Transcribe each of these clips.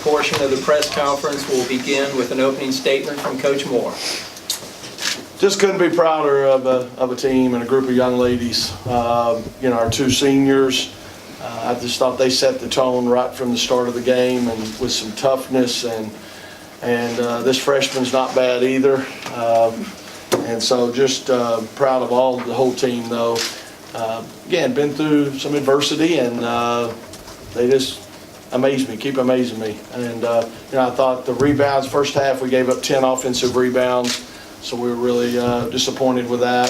portion of the press conference. We'll begin with an opening statement from Coach Moore. Just couldn't be prouder of a team and a group of young ladies. Our two seniors, I just thought they set the tone right from the start of the game and with some toughness. And this freshman's not bad either. And so just proud of the whole team, though. Again, been through some adversity, and they just amaze me, keep amazing me. And I thought the rebounds, first half we gave up 10 offensive rebounds, so we were really disappointed with that.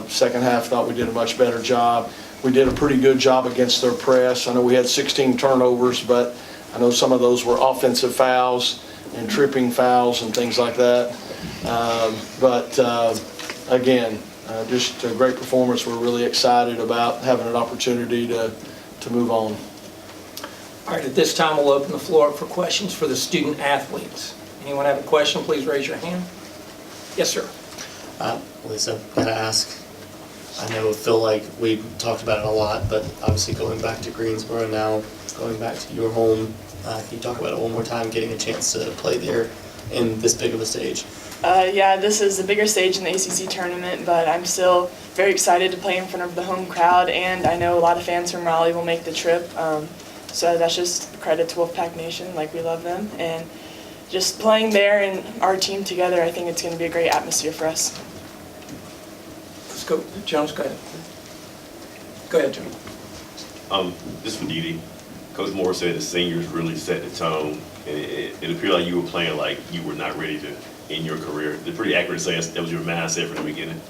Second half, thought we did a much better job. We did a pretty good job against their press. I know we had 16 turnovers, but I know some of those were offensive fouls and tripping fouls and things like that. Again, just a great performance. We're really excited about having an opportunity to move on. All right, at this time, we'll open the floor up for questions for the student athletes. Anyone have a question, please raise your hand. Yes, sir. Lisa, gotta ask. I feel like we talked about it a lot, but obviously going back to Greensboro now, going back to your home, can you talk about it one more time, getting a chance to play there in this big of a stage? Yeah, this is a bigger stage in the ACC tournament, but I'm still very excited to play in front of the home crowd, and I know a lot of fans from Raleigh will make the trip. So that's just credit to Wolfpack Nation, like we love them. And just playing there and our team together, I think it's going to be a great atmosphere for us. Let's go. Jones, go ahead. Go ahead, Jones. This for Dee. Coach Moore said the seniors really set the tone, and it appeared like you were playing like you were not ready to end your career. It's pretty accurate to say that was your mindset from the beginning.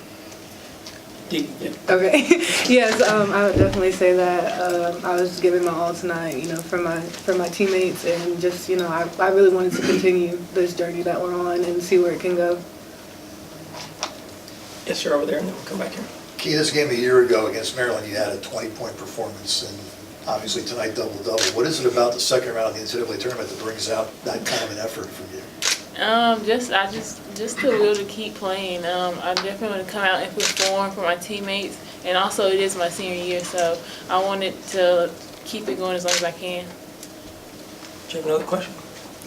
Okay. Yes, I would definitely say that. I was giving my all tonight, for my teammates, and just, I really wanted to continue this journey that we're on and see where it can go. Yes, sir, over there, and then we'll come back here. Key, this game a year ago against Maryland, you had a 20-point performance, and obviously tonight double-double. What is it about the second round of the NCAA tournament that brings out that kind of an effort from you? Just the will to keep playing. I definitely want to come out and perform for my teammates, and also it is my senior year, so I wanted to keep it going as long as I can. Do you have another question?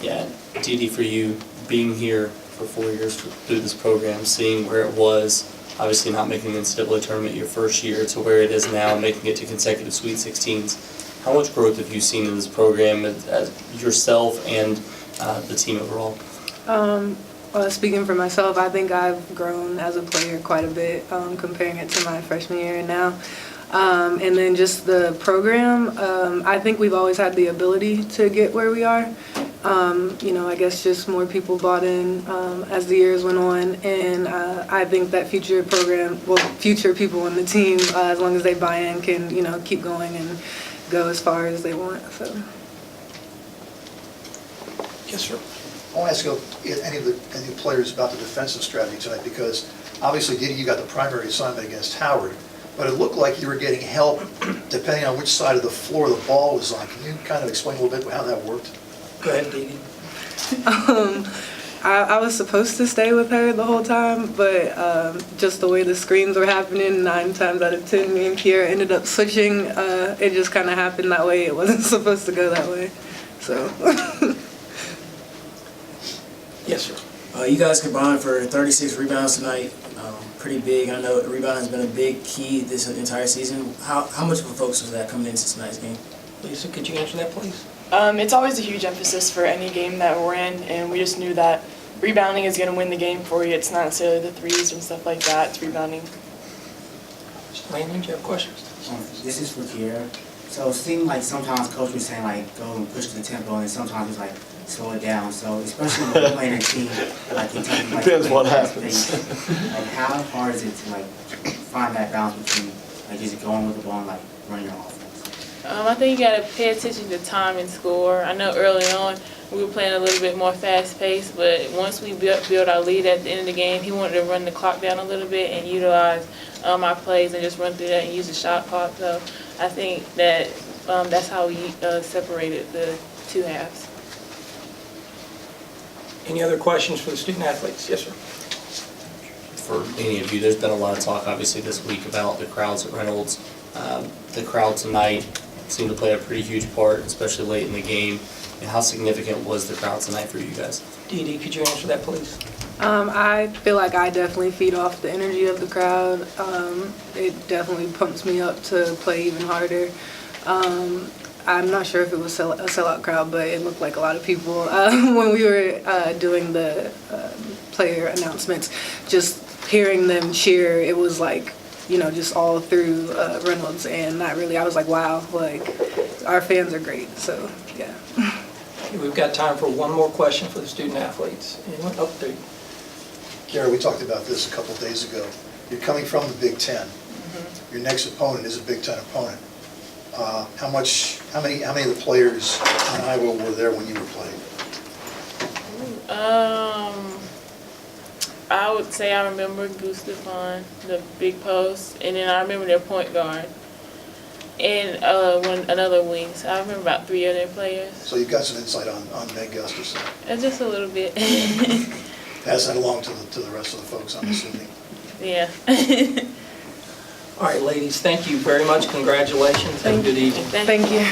Yeah, Dee, for you, being here for 4 years through this program, seeing where it was, obviously not making the NCAA tournament your first year to where it is now, making it to consecutive Sweet 16s. How much growth have you seen in this program as yourself and the team overall? Well, speaking for myself, I think I've grown as a player quite a bit, comparing it to my freshman year and now. And then just the program, I think we've always had the ability to get where we are. I guess just more people bought in as the years went on, and I think that future people on the team, as long as they buy in, can keep going and go as far as they want. So. Yes, sir. I want to ask you any players about the defensive strategy tonight, because obviously, Didi, you got the primary assignment against Howard, but it looked like you were getting help depending on which side of the floor the ball was on. Can you kind of explain a little bit how that worked? Go ahead, Didi. I was supposed to stay with her the whole time, but just the way the screens were happening, 9 times out of 10, me and Kiera ended up switching. It just kind of happened that way. It wasn't supposed to go that way. So. Yes, sir. You guys combined for 36 rebounds tonight. Pretty big. I know rebound has been a big key this entire season. How much of a focus was that coming into tonight's game? Lisa, could you answer that, please? It's always a huge emphasis for any game that we're in, and we just knew that rebounding is going to win the game for you. It's not necessarily the threes and stuff like that. It's rebounding. Landon, do you have questions? This is for Kiera. So it seemed like sometimes Coach was saying, go and push the tempo, and sometimes he's like, slow it down. So especially when we're playing a team like Kentucky, depends what happens. How hard is it to find that balance between just going with the ball and running your offense? I think you got to pay attention to time and score. I know early on we were playing a little bit more fast-paced, but once we built our lead at the end of the game, he wanted to run the clock down a little bit and utilize our plays and just run through that and use the shot clock. So I think that that's how we separated the two halves. Any other questions for the student athletes? Yes, sir. For any of you, there's been a lot of talk, obviously, this week about the crowds at Reynolds. The crowd tonight seemed to play a pretty huge part, especially late in the game. And how significant was the crowd tonight for you guys? Dee Dee, could you answer that, please? I feel like I definitely feed off the energy of the crowd. It definitely pumps me up to play even harder. I'm not sure if it was a sellout crowd, but it looked like a lot of people when we were doing the player announcements. Just hearing them cheer, it was like, you know, just all through Reynolds, and not really. I was like, wow, like our fans are great. So yeah. Okay, we've got time for one more question for the student athletes. Anyone? Oh, there you go. Gary, we talked about this a couple days ago. You're coming from the Big Ten. Your next opponent is a Big Ten opponent. How many of the players in Iowa were there when you were playing? I would say I remember Gustafson, the big post, and then I remember their point guard, and another wing. So I remember about 3 of their players. So you've got some insight on Meg Gustafson. Just a little bit. Pass that along to the rest of the folks, I'm assuming. Yeah. All right, ladies, thank you very much. Congratulations. Have a good evening. Thank you.